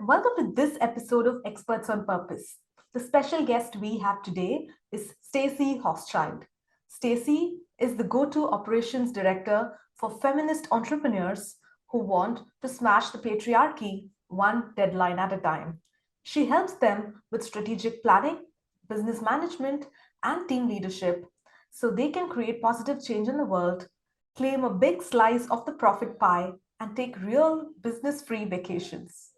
Welcome to this episode of Experts on Purpose. The special guest we have today is Staci Hauschild. Staci is the go-to operations director for feminist entrepreneurs who want to smash the patriarchy one deadline at a time. She helps them with strategic planning, business management, and team leadership so they can create positive change in the world, claim a big slice of the profit pie, and take real business-free vacations.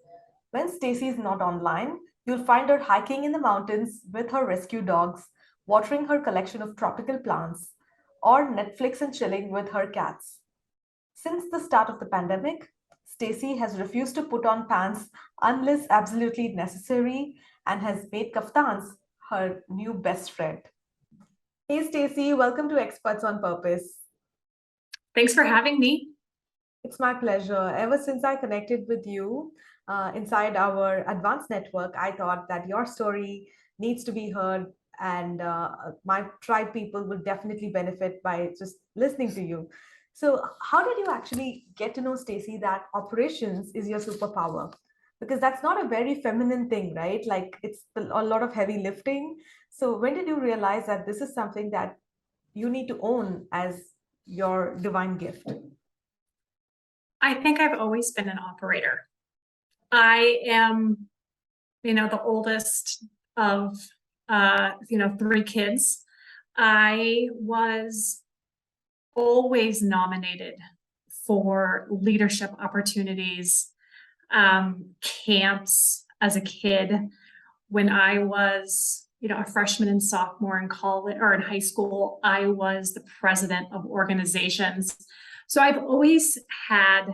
When Stacy is not online, you'll find her hiking in the mountains with her rescue dogs, watering her collection of tropical plants, or Netflix and chilling with her cats. Since the start of the pandemic, Stacy has refused to put on pants unless absolutely necessary and has made kaftans her new best friend. Hey Stacy, welcome to Experts on Purpose. Thanks for having me. It's my pleasure. Ever since I connected with you inside our advanced network, I thought that your story needs to be heard, and my tribe people will definitely benefit by just listening to you. So, how did you actually get to know, Stacy, that operations is your superpower? Because that's not a very feminine thing, right? Like it's a lot of heavy lifting. So, when did you realize that this is something that you need to own as your divine gift? I think I've always been an operator. I am, the oldest of, three kids. I was always nominated for leadership opportunities, camps as a kid. When I was, a freshman and sophomore in college or in high school, I was the president of organizations. So I've always had,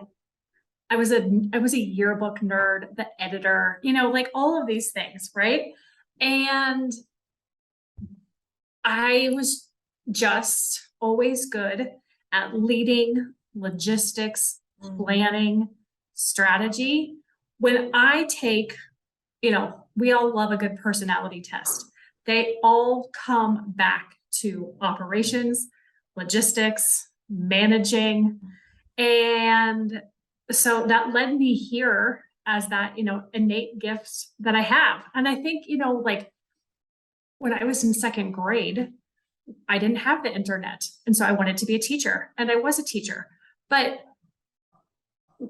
I was a yearbook nerd, the editor, like all of these things, right? And I was just always good at leading, logistics, planning, strategy. When I take, we all love a good personality test. They all come back to operations, logistics, managing. And so that led me here as that, innate gifts that I have. And I think, like when I was in second grade, I didn't have the internet. And so I wanted to be a teacher, and I was a teacher. But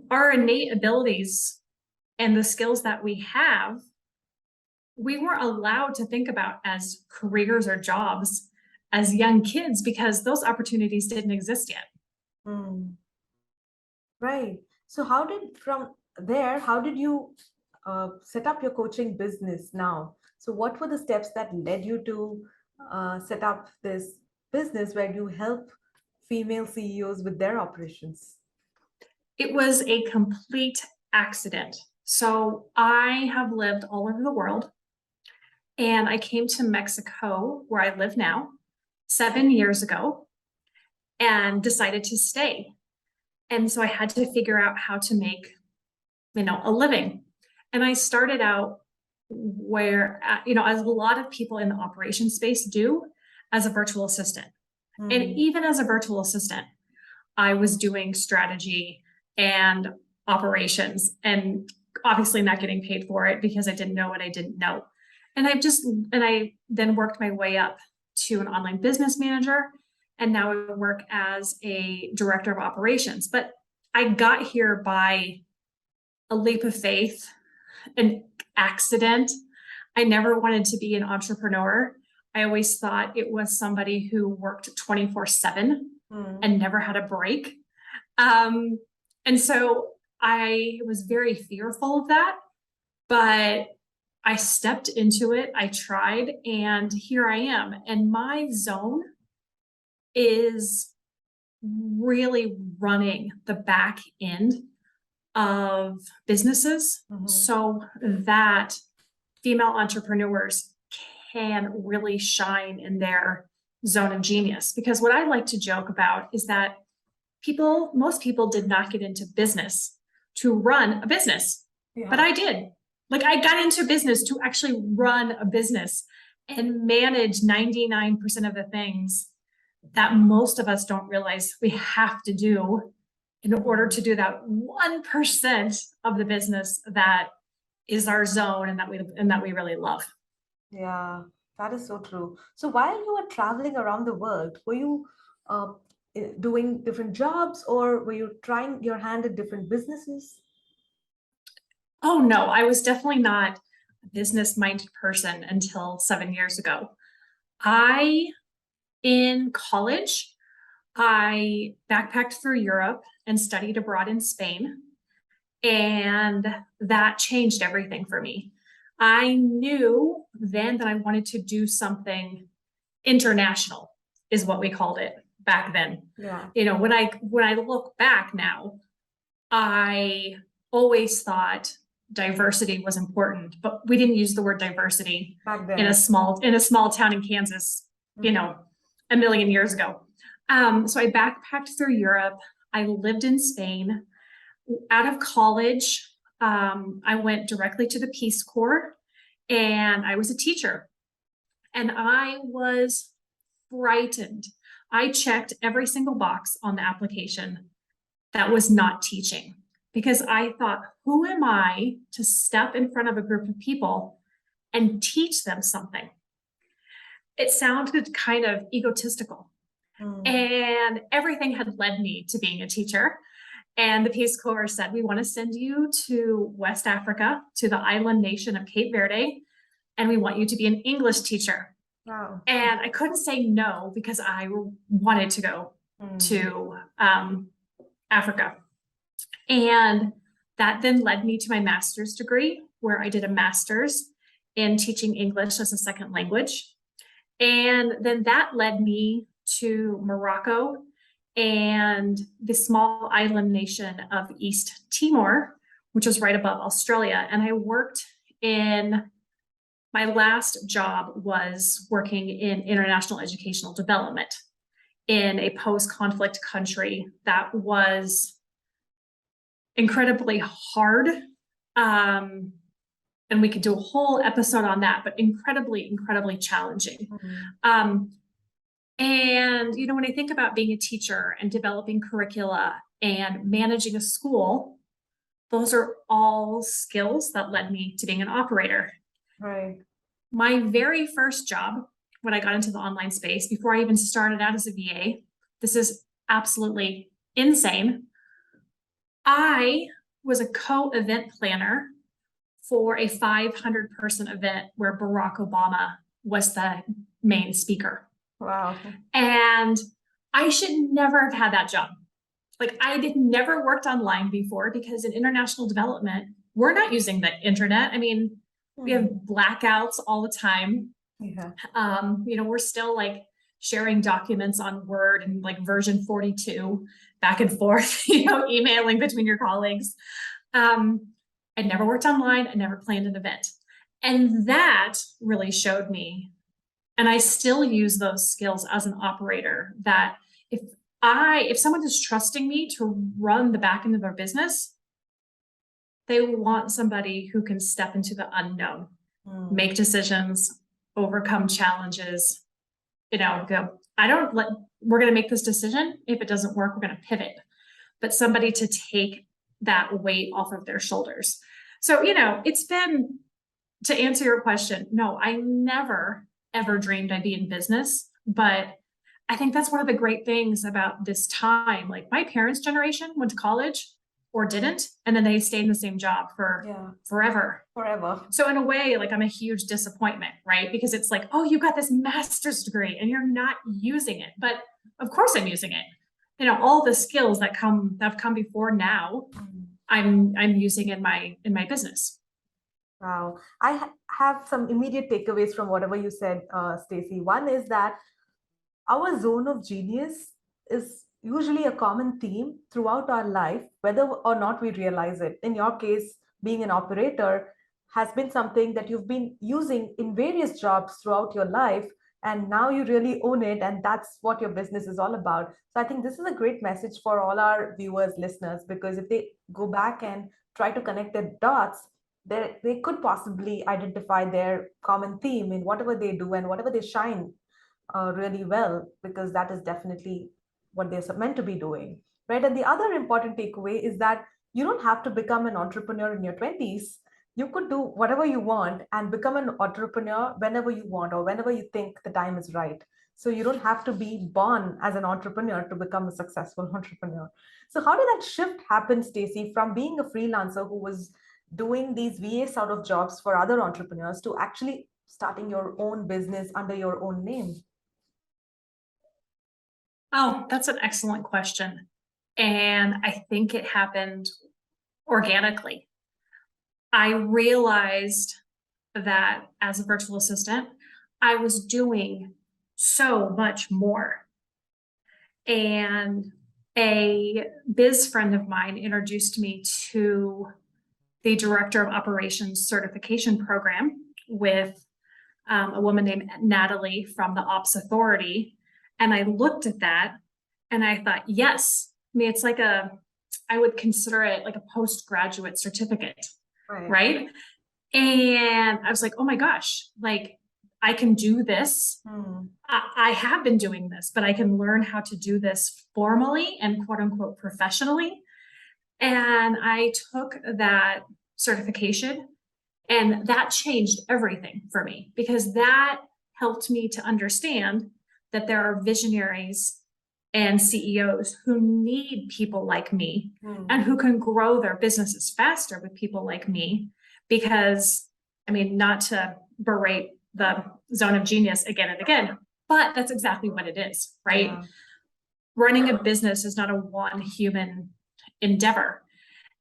our innate abilities and the skills that we have, we weren't allowed to think about as careers or jobs as young kids because those opportunities didn't exist yet. Mm. Right. So how did you set up your coaching business now? So what were the steps that led you to set up this business where you help female CEOs with their operations? It was a complete accident. So I have lived all over the world, and I came to Mexico, where I live now, 7 years ago, and decided to stay. And so I had to figure out how to make, a living. And I started out where, as a lot of people in the operation space do, as a virtual assistant. And even as a virtual assistant, I was doing strategy and operations, and obviously not getting paid for it because I didn't know what I didn't know. And I then worked my way up to an online business manager. And now I work as a director of operations. But I got here by a leap of faith, an accident. I never wanted to be an entrepreneur. I always thought it was somebody who worked 24/7 and never had a break. And so I was very fearful of that, but I stepped into it. I tried, and here I am. And my zone is really running the back end of businesses so that female entrepreneurs can really shine in their zone of genius. Because what I like to joke about is that most people did not get into business to run a business, but I did. Like I got into business to actually run a business and manage 99% of the things that most of us don't realize we have to do in order to do that 1% of the business that is our zone and that we really love. Yeah, that is so true. So while you were traveling around the world, were you uh, doing different jobs or were you trying your hand at different businesses? Oh no, I was definitely not a business-minded person until 7 years ago. I, in college, I backpacked through Europe and studied abroad in Spain, and that changed everything for me. I knew then that I wanted to do something international, is what we called it back then. Yeah, You know, when I look back now, I always thought diversity was important, but we didn't use the word diversity back in a then. small town in Kansas, you Mhm. know, a million years ago. So I backpacked through Europe. I lived in Spain. Out of college, I went directly to the Peace Corps and I was a teacher. And I was frightened. I checked every single box on the application that was not teaching because I thought, who am I to step in front of a group of people and teach them something? It sounded kind of egotistical. Mm. And everything had led me to being a teacher. And the Peace Corps said, we want to send you to West Africa, to the island nation of Cape Verde, and we want you to be an English teacher. Wow. And I couldn't say no because I wanted to go Mm. to Africa. And that then led me to my master's degree, where I did a master's in teaching English as a second language. And then that led me to Morocco and the small island nation of East Timor, which is right above Australia. And I worked in my last job was working in international educational development in a post-conflict country that was incredibly hard. And we could do a whole episode on that, but incredibly challenging. Mm. Um, and, you know, when I think about being a teacher and developing curricula and managing a school, those are all skills that led me to being an operator. Right. My very first job when I got into the online space, before I even started out as a VA, this is absolutely insane. I was a co-event planner for a 500-person event where Barack Obama was the main speaker. Wow. And I should never have had that job. Like I had never worked online before because in international development, we're not using the internet. I mean, we have Mm. blackouts all the time. Yeah. You know, we're still like sharing documents on Word and like version 42 back and forth, you know, emailing between your colleagues. I'd never worked online, I never planned an event. And that really showed me, and I still use those skills as an operator, that if someone is trusting me to run the back end of their business, they want somebody who can step into the unknown, Mm. make decisions, overcome challenges, you know, go, we're going to make this decision. If it doesn't work, we're going to pivot. But somebody to take that weight off of their shoulders. So, you know, it's been, to answer your question, no, I never ever dreamed I'd be in business, but I think that's one of the great things about this time. Like my parents' generation went to college or didn't, and then they stayed in the same job for Yeah. forever. Forever. So in a way, like I'm a huge disappointment, right? Because it's like, oh, you got this master's degree and you're not using it. But of course I'm using it. You know, all the skills that have come before now, Mm. I'm using in my business. Wow. I have some immediate takeaways from whatever you said, Stacy. One is that our zone of genius is usually a common theme throughout our life, whether or not we realize it. In your case, being an operator has been something that you've been using in various jobs throughout your life, and now you really own it, and that's what your business is all about. So I think this is a great message for all our viewers, listeners, because if they go back and try to connect the dots, they could possibly identify their common theme in whatever they do and whatever they shine really well, because that is definitely what they're meant to be doing, right? And the other important takeaway is that you don't have to become an entrepreneur in your 20s. you could do whatever you want and become an entrepreneur whenever you want or whenever you think the time is right. So you don't have to be born as an entrepreneur to become a successful entrepreneur. So how did that shift happen, Stacy, from being a freelancer who was doing these VA sort of jobs for other entrepreneurs to actually starting your own business under your own name? Oh, that's an excellent question. And I think it happened organically. I realized that as a virtual assistant, I was doing so much more. And a biz friend of mine introduced me to the director of operations certification program with a woman named Natalie from the Ops Authority. And I looked at that and I thought, yes, I mean, it's like I would consider it like a postgraduate certificate, right? And I was like, oh my gosh, like I can do this. I have been doing this, but I can learn how to do this formally and quote unquote professionally. And I took that certification and that changed everything for me because that helped me to understand that there are visionaries and CEOs who need people like me and who can grow their businesses faster with people like me. Because, I mean, not to berate the zone of genius again and again, but that's exactly what it is, right? Yeah. Running a business is not a one human endeavor.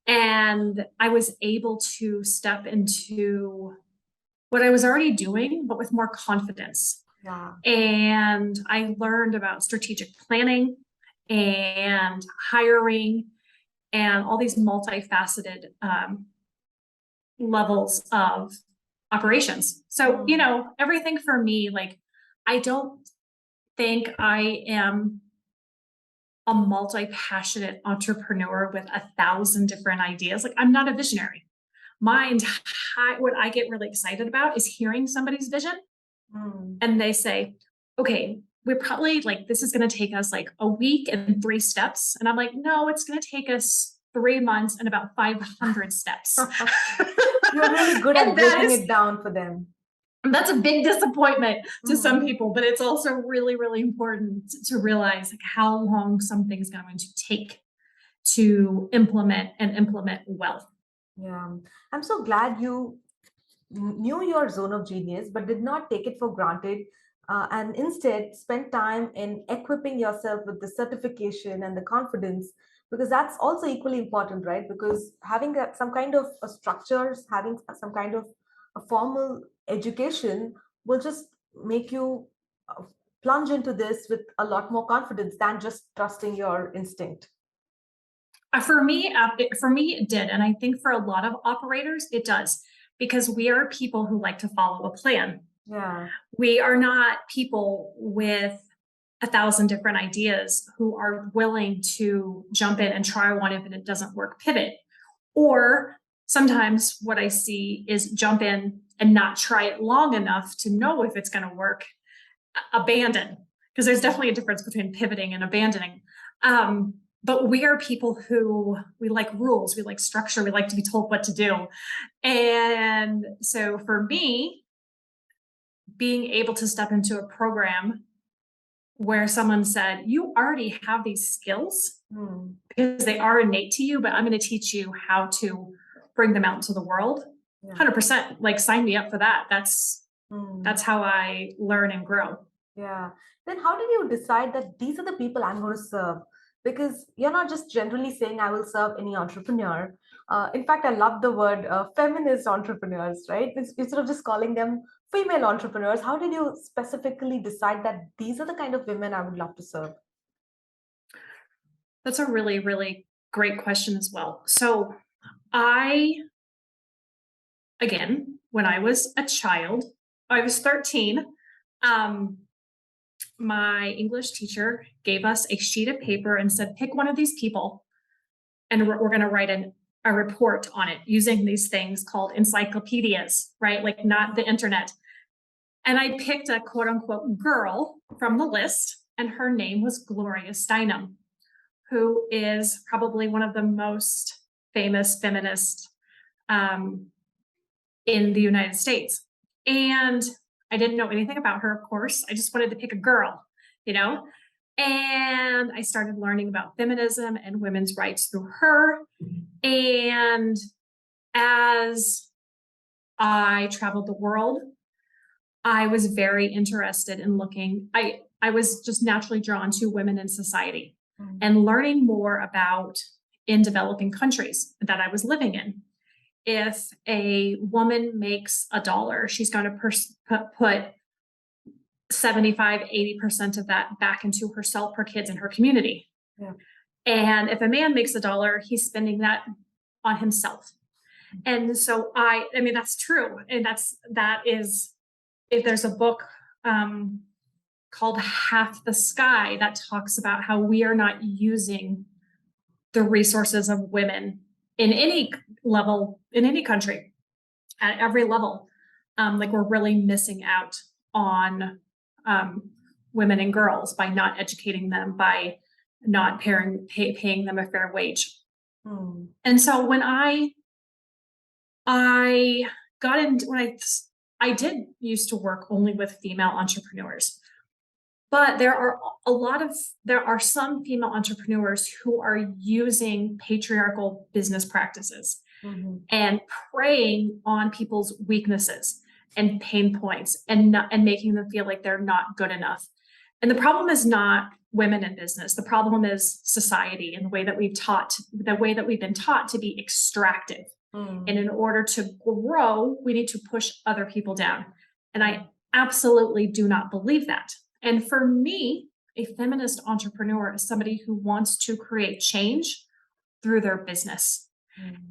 And I was able to step into what I was already doing, but with more confidence. Yeah. And I learned about strategic planning and hiring and all these multifaceted levels of operations. So, you know, everything for me, like, I don't think I am a multi-passionate entrepreneur with 1,000 different ideas. Like, I'm not a visionary. What I get really excited about is hearing somebody's vision and they say, okay, we're probably like, this is going to take us like a week and 3 steps. And I'm like, no, it's going to take us 3 months and about 500 steps. You're really good at breaking it down for them. That's a big disappointment to some people, but it's also really, really important to realize like how long something's going to take to implement well. Yeah, I'm so glad you knew your zone of genius, but did not take it for granted, and instead spent time in equipping yourself with the certification and the confidence, because that's also equally important, right? Because having some kind of structures, having some kind of a formal education will just make you plunge into this with a lot more confidence than just trusting your instinct. For me, it did. And I think for a lot of operators, it does, because we are people who like to follow a plan. Yeah. We are not people with 1,000 different ideas who are willing to jump in and try one. If it doesn't work, pivot. Or sometimes what I see is jump in and not try it long enough to know if it's going to work, abandon, because there's definitely a difference between pivoting and abandoning. But we are people who, we like rules, we like structure, we like to be told what to do. And so for me, being able to step into a program where someone said, you already have these skills because they are innate to you, but I'm going to teach you how to bring them out into the world. 100%, like, sign me up for that. That's how I learn and grow. Yeah. Then how did you decide that these are the people I'm going to serve? Because you're not just generally saying I will serve any entrepreneur. In fact, I love the word feminist entrepreneurs, right? Instead of just calling them female entrepreneurs, how did you specifically decide that these are the kind of women I would love to serve? That's a really, really great question as well. So again, when I was a child, I was 13. My English teacher gave us a sheet of paper and said, pick one of these people, and we're going to write a report on it using these things called encyclopedias, right? Like, not the internet. And I picked a quote unquote girl from the list, and her name was Gloria Steinem, who is probably one of the most famous feminist in the United States. And I didn't know anything about her, of course. I just wanted to pick a girl, you know? And I started learning about feminism and women's rights through her. And as I traveled the world, I was very interested in looking, I was just naturally drawn to women in society and learning more about in developing countries that I was living in. If a woman makes $1, she's going to put 75, 80% of that back into herself, her kids, and her community. Yeah. And if a man makes $1, he's spending that on himself. And so I mean, that's true. And that is, if there's a book called Half the Sky that talks about how we are not using the resources of women in any level, in any country, at every level. Like we're really missing out on women and girls by not educating them, by not paying them a fair wage. And so when I got into, when I did used to work only with female entrepreneurs, but there are some female entrepreneurs who are using patriarchal business practices and preying on people's weaknesses and pain points and making them feel like they're not good enough. And the problem is not women in business. The problem is society and the way that we've been taught to be extractive. And in order to grow, we need to push other people down. And I absolutely do not believe that. And for me, a feminist entrepreneur is somebody who wants to create change through their business.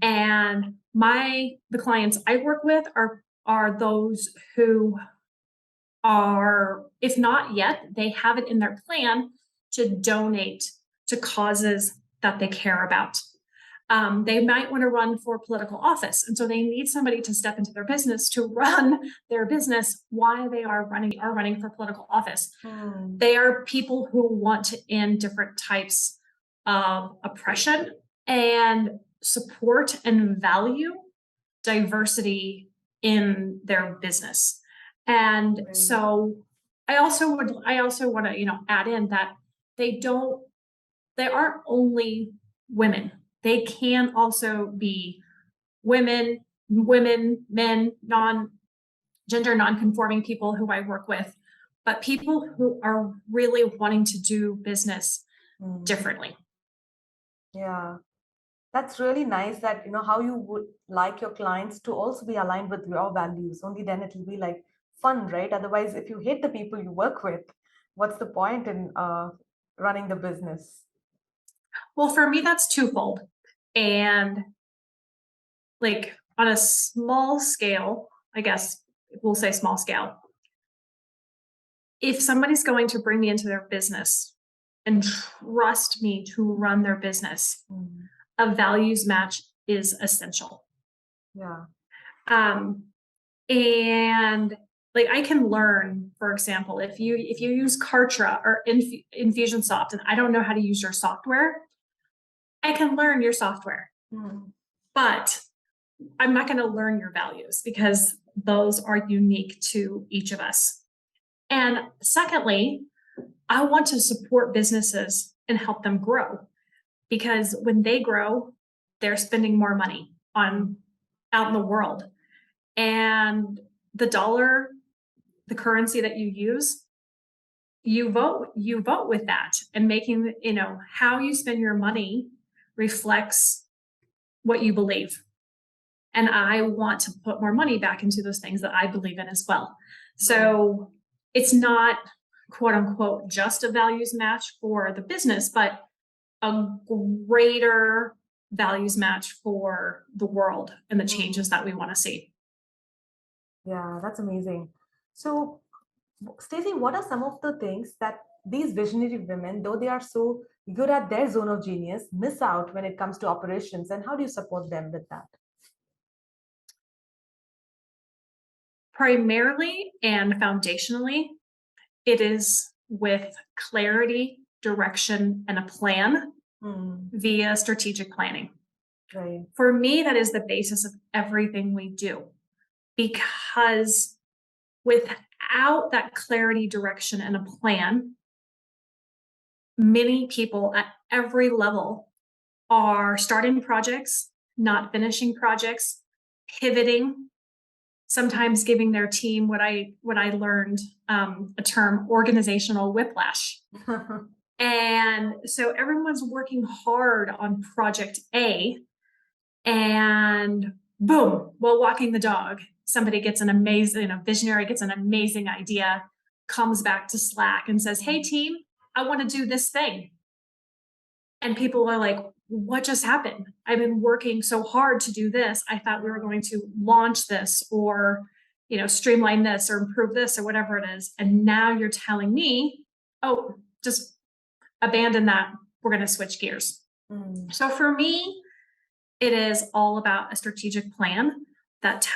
And the clients I work with are those who are, if not yet, they have it in their plan to donate to causes that they care about. They might want to run for political office. And so they need somebody to step into their business to run their business while they are running for political office. They are people who want to end different types of oppression and support and value diversity in their business. And so I also want to, add in that they aren't only women. They can also be women, men, gender non-conforming people who I work with, but people who are really wanting to do business differently. Yeah, that's really nice that, how you would like your clients to also be aligned with your values. Only then it will be like fun, right? Otherwise, if you hate the people you work with, what's the point in running the business? Well, for me, that's twofold. And like on a small scale, I guess we'll say small scale. If somebody's going to bring me into their business and trust me to run their business, a values match is essential. Yeah. And like I can learn, for example, if you use Kartra or Infusionsoft and I don't know how to use your software, I can learn your software. But I'm not going to learn your values because those are unique to each of us. And secondly, I want to support businesses and help them grow because when they grow, they're spending more money out in the world. And the dollar, the currency that you use, you vote with that, and making, how you spend your money reflects what you believe. And I want to put more money back into those things that I believe in as well. So it's not quote unquote just a values match for the business, but a greater values match for the world and the changes that we want to see. Yeah, that's amazing. So, Staci, what are some of the things that these visionary women, though they are so good at their zone of genius, miss out when it comes to operations, and how do you support them with that? Primarily and foundationally, it is with clarity, direction, and a plan via strategic planning. Right. For me, that is the basis of everything we do. because without that clarity, direction, and a plan, many people at every level are starting projects, not finishing projects, pivoting, sometimes giving their team what I learned, a term, organizational whiplash. And so everyone's working hard on project A, and boom, while walking the dog, somebody gets an amazing, a visionary gets an amazing idea, comes back to Slack and says, hey team, I want to do this thing. And people are like, what just happened? I've been working so hard to do this. I thought we were going to launch this or, streamline this or improve this or whatever it is. And now you're telling me, oh, just abandon that. We're going to switch gears. So for me, it is all about a strategic plan that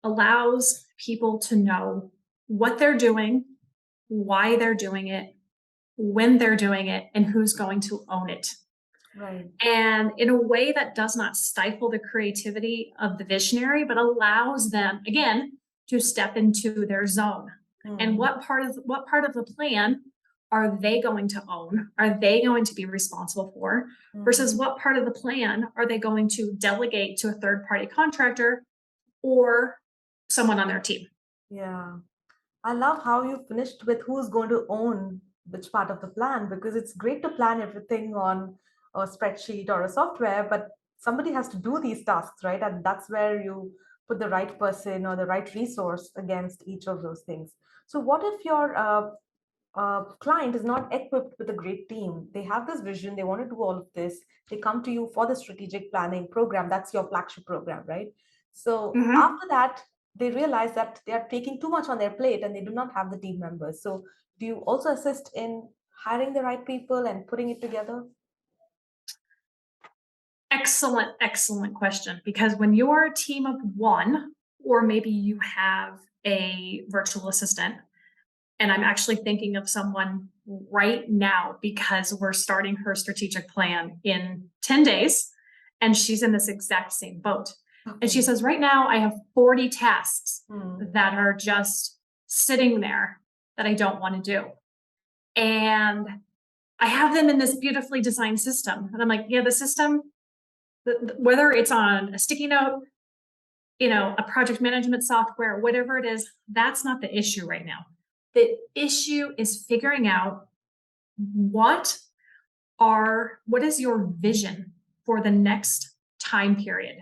allows people to know what they're doing, why they're doing it, when they're doing it, and who's going to own it. Right. And in a way that does not stifle the creativity of the visionary, but allows them, again, to step into their zone. And what part of the plan are they going to own? Are they going to be responsible for? Versus what part of the plan are they going to delegate to a third-party contractor or someone on their team? Yeah. I love how you finished with who's going to own which part of the plan, because it's great to plan everything on a spreadsheet or a software, but somebody has to do these tasks, right? And that's where you put the right person or the right resource against each of those things. So what if your client is not equipped with a great team? They have this vision, they want to do all of this. They come to you for the strategic planning program. That's your flagship program, right? So after that, they realize that they are taking too much on their plate and they do not have the team members. So do you also assist in hiring the right people and putting it together? Excellent question. Because when you're a team of one, or maybe you have a virtual assistant, and I'm actually thinking of someone right now because we're starting her strategic plan in 10 days, and she's in this exact same boat. Okay. And she says, right now I have 40 tasks that are just sitting there that I don't want to do. And I have them in this beautifully designed system. And I'm like, yeah, the system, whether it's on a sticky note, a project management software, whatever it is, that's not the issue right now. The issue is figuring out what is your vision for the next time period.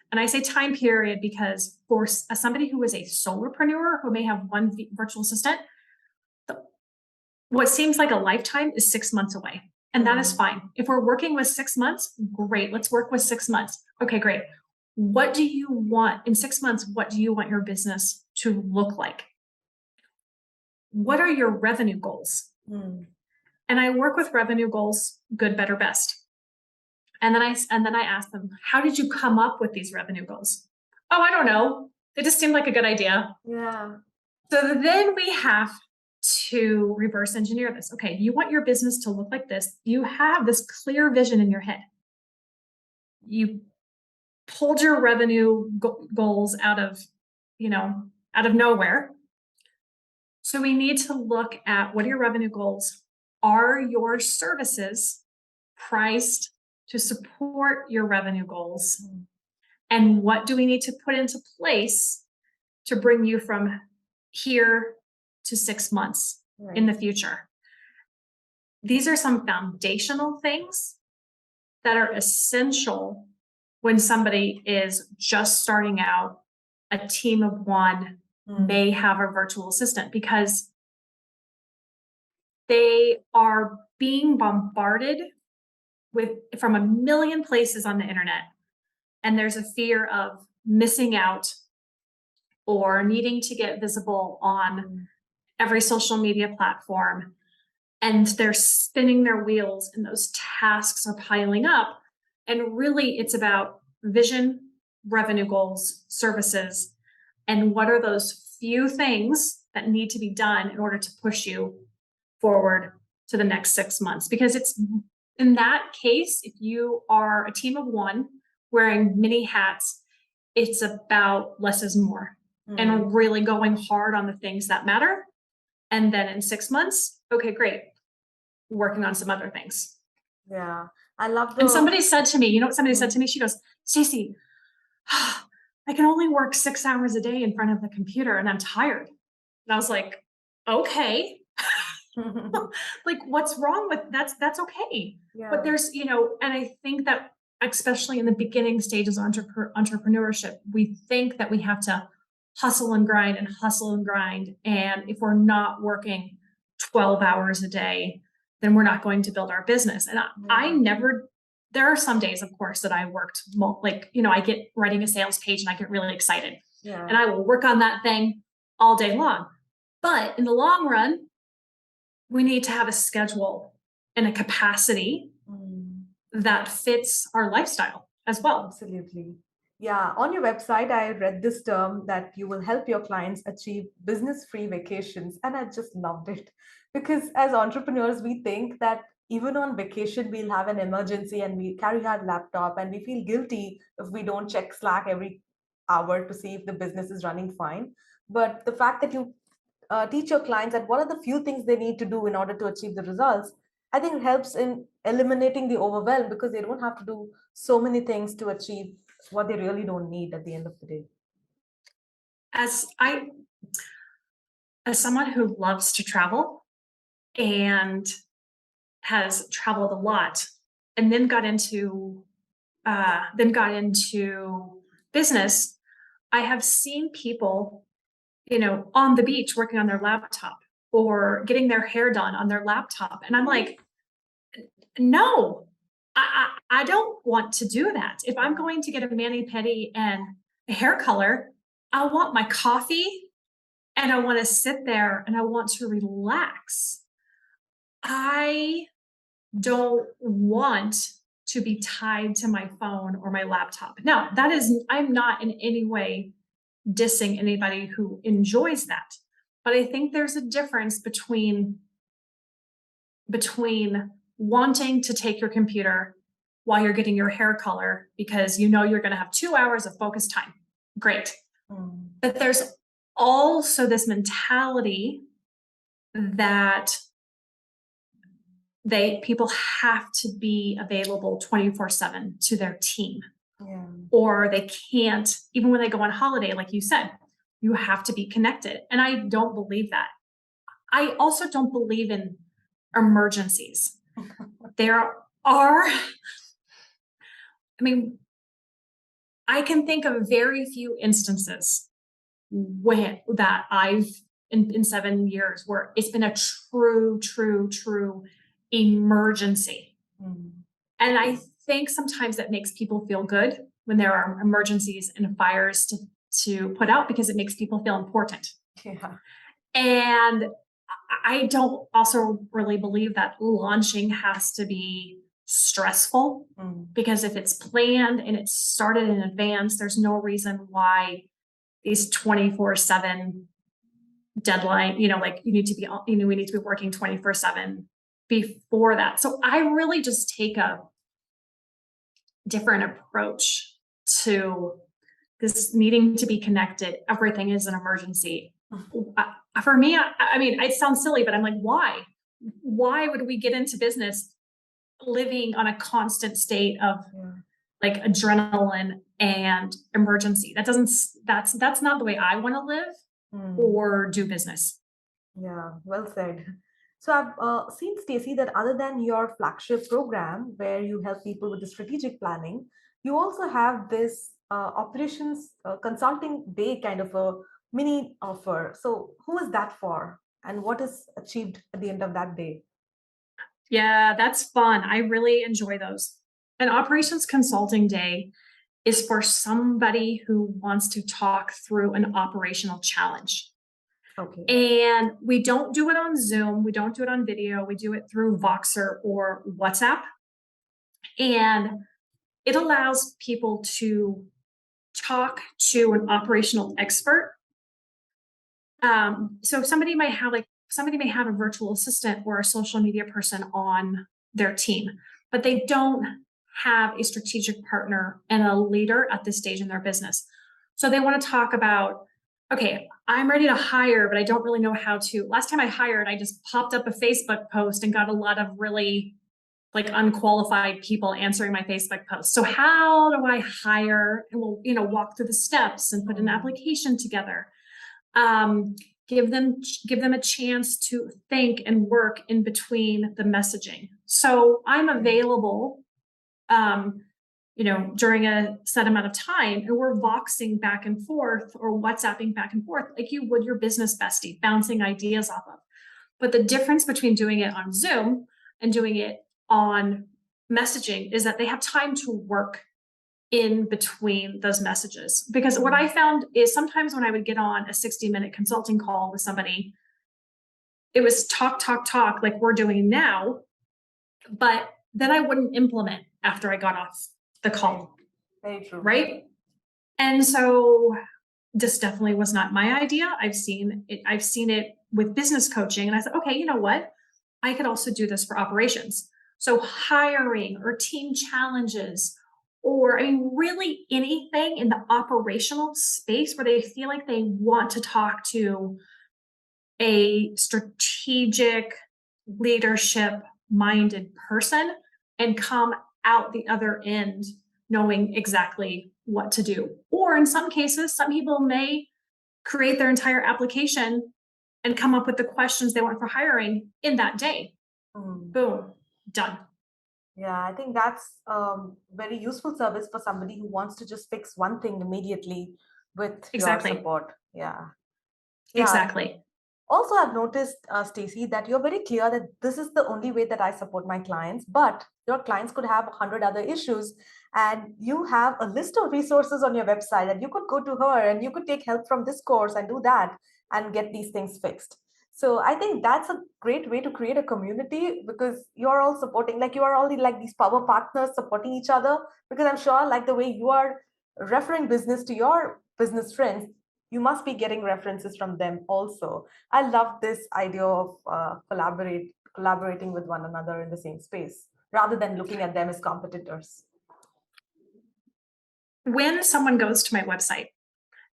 And I say time period because for somebody who is a solopreneur who may have one virtual assistant, what seems like a lifetime is 6 months away. And that is fine. If we're working with 6 months, great. Let's work with 6 months. Okay, great. What do you want in 6 months? What do you want your business to look like? What are your revenue goals? And I work with revenue goals, good, better, best. And then I ask them, how did you come up with these revenue goals? Oh, I don't know. They just seemed like a good idea. Yeah. So then we have to reverse engineer this. Okay, you want your business to look like this. You have this clear vision in your head. You pulled your revenue goals out of nowhere. So we need to look at, what are your revenue goals? Are your services priced to support your revenue goals? And what do we need to put into place to bring you from here to 6 months in the future? These are some foundational things that are essential when somebody is just starting out, a team of one, may have a virtual assistant, because they are being bombarded from a million places on the internet. And there's a fear of missing out or needing to get visible on every social media platform. And they're spinning their wheels and those tasks are piling up. And really it's about vision, revenue goals, services, and what are those few things that need to be done in order to push you forward to the next 6 months. Because it's, in that case, if you are a team of one wearing many hats, it's about less is more. and really going hard on the things that matter. And then in 6 months, okay, great, working on some other things. Yeah, I love And somebody said to me, you know what somebody said to me? She goes, Staci, I can only work 6 hours a day in front of the computer and I'm tired. And I was like, okay. Like, what's wrong with that's okay. Yeah. But there's, you know, and I think that especially in the beginning stages of entrepreneurship, we think that we have to hustle and grind and hustle and grind. And if we're not working 12 hours a day, then we're not going to build our business. And I never, there are some days, of course, that I worked, like, you know, I get writing a sales page and I get really excited. Yeah. And I will work on that thing all day long. But in the long run, we need to have a schedule and a capacity that fits our lifestyle as well. Absolutely. Yeah. On your website, I read this term that you will help your clients achieve business-free vacations. And I just loved it because as entrepreneurs, we think that even on vacation, we'll have an emergency and we carry our laptop and we feel guilty if we don't check Slack every hour to see if the business is running fine. But the fact that you teach your clients that what are the few things they need to do in order to achieve the results, I think it helps in eliminating the overwhelm because they don't have to do so many things to achieve what they really don't need at the end of the day. As someone who loves to travel and has traveled a lot and then got into business, I have seen people, you know, on the beach working on their laptop or getting their hair done on their laptop. And I'm like, no, I don't want to do that. If I'm going to get a mani-pedi and a hair color, I want my coffee and I want to sit there and I want to relax. I don't want to be tied to my phone or my laptop. Now, I'm not in any way dissing anybody who enjoys that. But I think there's a difference between wanting to take your computer while you're getting your hair color because you know you're going to have 2 hours of focus time. Great. But there's also this mentality that people have to be available 24/7 to their team. Yeah. Or they can't, even when they go on holiday, like you said, you have to be connected. And I don't believe that. I also don't believe in emergencies. There are, I mean, I can think of very few instances that I've in 7 years where it's been a true emergency. And I think sometimes that makes people feel good when there are emergencies and fires to put out because it makes people feel important. Yeah. And I don't also really believe that launching has to be stressful because if it's planned and it's started in advance, there's no reason why these 24/7 deadline, you know, like you need to be, you know, we need to be working 24/7 before that. So I really just take a different approach to this needing to be connected. Everything is an emergency. For me, I mean, it sounds silly, but I'm like, why? Why would we get into business living on a constant state of like adrenaline and emergency? That's not the way I want to live or do business. Yeah, well said. So I've seen, Staci, that other than your flagship program where you help people with the strategic planning, you also have this operations consulting day kind of a mini offer. So who is that for and what is achieved at the end of that day? Yeah, that's fun. I really enjoy those. An operations consulting day is for somebody who wants to talk through an operational challenge. Okay. And we don't do it on Zoom. We don't do it on video. We do it through Voxer or WhatsApp. And it allows people to talk to an operational expert. So somebody may have a virtual assistant or a social media person on their team, but they don't have a strategic partner and a leader at this stage in their business. So they want to talk about okay, I'm ready to hire, but I don't really know how to. Last time I hired, I just popped up a Facebook post and got a lot of really like unqualified people answering my Facebook post. So how do I hire? And we'll, walk through the steps and put an application together. Um, give them a chance to think and work in between the messaging. So I'm available, um, during a set amount of time, and we're voxing back and forth or WhatsApping back and forth like you would your business bestie, bouncing ideas off of. But the difference between doing it on Zoom and doing it on messaging is that they have time to work in between those messages. Because what I found is sometimes when I would get on a 60-minute consulting call with somebody, it was talk, talk, talk like we're doing now, but then I wouldn't implement after I got off the call. Very true. Right? And so this definitely was not my idea. I've seen it with business coaching, and I said, okay, you know what? I could also do this for operations. So hiring or team challenges, or I mean, really anything in the operational space where they feel like they want to talk to a strategic, leadership minded person and come out the other end knowing exactly what to do. Or in some cases, some people may create their entire application and come up with the questions they want for hiring in that day. Boom, done. Yeah, I think that's very useful service for somebody who wants to just fix one thing immediately with your Exactly. support. Yeah. Exactly. Also, I've noticed, Stacy, that you're very clear that this is the only way that I support my clients, but your clients could have 100 other issues. And you have a list of resources on your website that you could go to her and you could take help from this course and do that and get these things fixed. So I think that's a great way to create a community, because you're all supporting, like you are all like these power partners supporting each other. Because I'm sure, like the way you are referring business to your business friends, you must be getting references from them also. I love this idea of collaborating with one another in the same space rather than looking at them as competitors. When someone goes to my website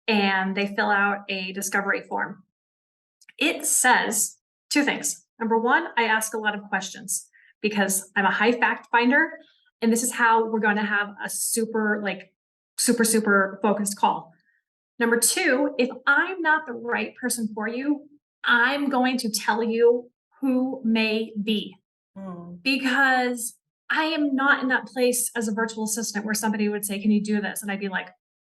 and they fill out a discovery form, it says two things. Number one, I ask a lot of questions because I'm a high fact finder, and this is how we're going to have a super focused call. Number two, if I'm not the right person for you, I'm going to tell you who may be, because I am not in that place as a virtual assistant where somebody would say, can you do this? And I'd be like,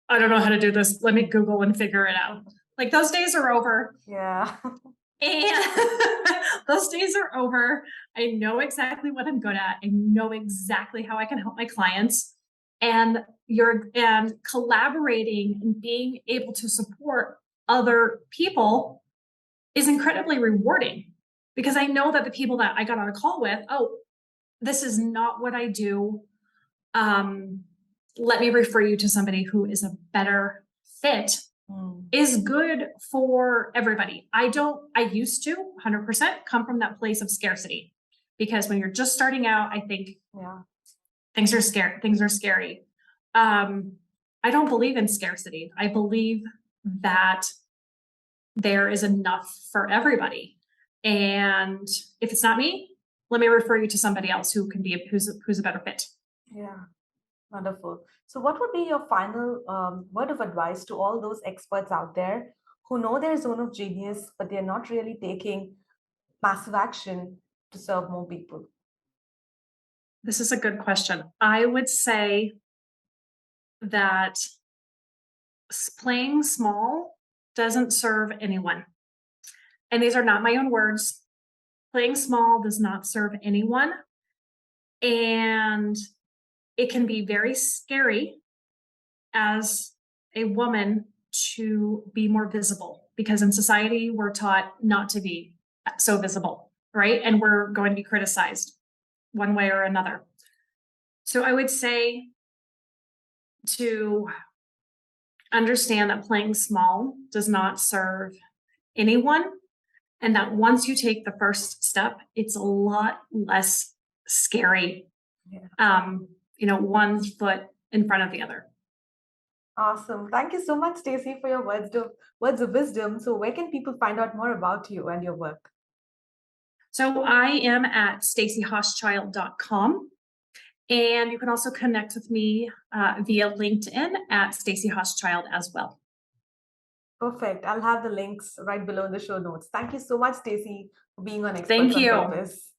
I don't know how to do this. Let me Google and figure it out. Like those days are over. Yeah. And those days are over. I know exactly what I'm good at. I know exactly how I can help my clients. And collaborating and being able to support other people is incredibly rewarding, because I know that the people that I got on a call with, oh, this is not what I do. Let me refer you to somebody who is a better fit, is good for everybody. I used to 100% come from that place of scarcity, because when you're just starting out, I think things are scary. I don't believe in scarcity. I believe that there is enough for everybody. And if it's not me, let me refer you to somebody else who can be who's a better fit. Yeah. Wonderful. So, what would be your final word of advice to all those experts out there who know their zone of genius, but they're not really taking massive action to serve more people? This is a good question. I would say that playing small doesn't serve anyone. And these are not my own words. Playing small does not serve anyone. And it can be very scary as a woman to be more visible, because in society we're taught not to be so visible, right? And we're going to be criticized one way or another. So I would say to understand that playing small does not serve anyone, and that once you take the first step, it's a lot less scary. One foot in front of the other. Awesome. Thank you so much, Staci, for your words of wisdom. So where can people find out more about you and your work? So I am at stacihauschild.com. And you can also connect with me via LinkedIn at Staci Hauschild as well. Perfect. I'll have the links right below in the show notes. Thank you so much, Staci, for being on Experts Thank on you. Purpose.